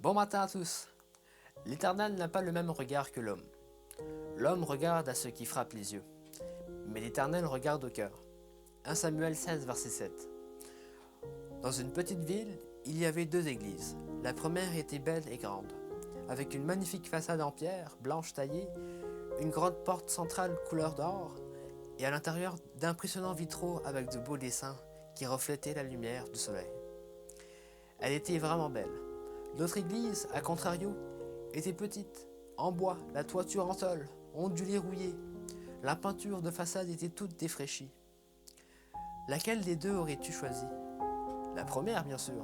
Bon matin à tous. L'Éternel n'a pas le même regard que l'homme. L'homme regarde à ce qui frappe les yeux, mais l'Éternel regarde au cœur. 1 Samuel 16, verset 7. Dans une petite ville, il y avait deux églises. La première était belle et grande, avec une magnifique façade en pierre blanche taillée, une grande porte centrale couleur d'or, et à l'intérieur d'impressionnants vitraux avec de beaux dessins qui reflétaient la lumière du soleil. Elle était vraiment belle. L'autre église, à contrario, était petite, en bois, la toiture en tôle, ondulée rouillée. La peinture de façade était toute défraîchie. Laquelle des deux aurais-tu choisi? La première, bien sûr.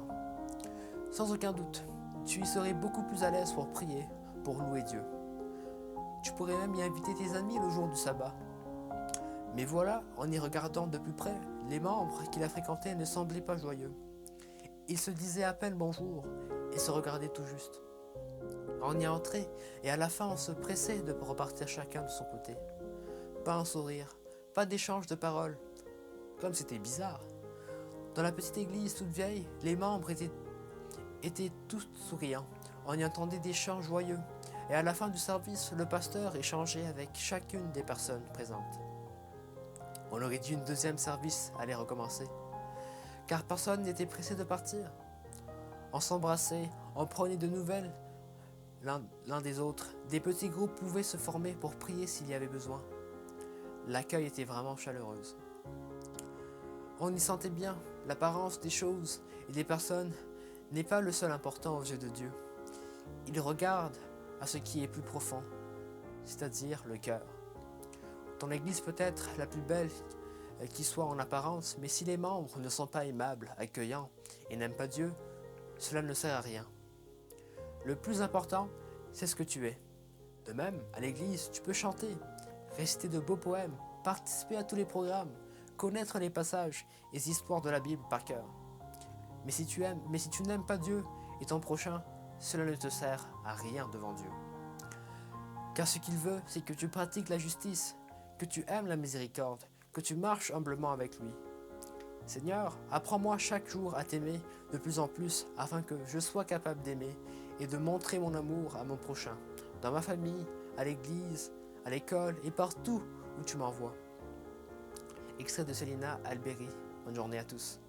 Sans aucun doute, tu y serais beaucoup plus à l'aise pour prier, pour louer Dieu. Tu pourrais même y inviter tes amis le jour du sabbat. Mais voilà, en y regardant de plus près, les membres qui la fréquentaient ne semblaient pas joyeux. Ils se disaient à peine bonjour et se regardaient tout juste. On y entrait et à la fin on se pressait de repartir chacun de son côté. Pas un sourire, pas d'échange de paroles, comme c'était bizarre. Dans la petite église toute vieille, les membres étaient tous souriants. On y entendait des chants joyeux et à la fin du service, le pasteur échangeait avec chacune des personnes présentes. On aurait dit une deuxième service allait recommencer, car personne n'était pressé de partir. On s'embrassait, on prenait de nouvelles l'un des autres. Des petits groupes pouvaient se former pour prier s'il y avait besoin. L'accueil était vraiment chaleureuse. On y sentait bien, l'apparence des choses et des personnes n'est pas le seul important aux yeux de Dieu. Il regarde à ce qui est plus profond, c'est-à-dire le cœur. Ton église peut être la plus belle qui soit en apparence, mais si les membres ne sont pas aimables, accueillants et n'aiment pas Dieu, cela ne sert à rien. Le plus important, c'est ce que tu es. De même, à l'église, tu peux chanter, réciter de beaux poèmes, participer à tous les programmes, connaître les passages et les histoires de la Bible par cœur. Mais si tu n'aimes pas Dieu et ton prochain, cela ne te sert à rien devant Dieu. Car ce qu'il veut, c'est que tu pratiques la justice, que tu aimes la miséricorde, que tu marches humblement avec lui. Seigneur, apprends-moi chaque jour à t'aimer de plus en plus afin que je sois capable d'aimer et de montrer mon amour à mon prochain, dans ma famille, à l'église, à l'école et partout où tu m'envoies. Extrait de Célina Alberi. Bonne journée à tous.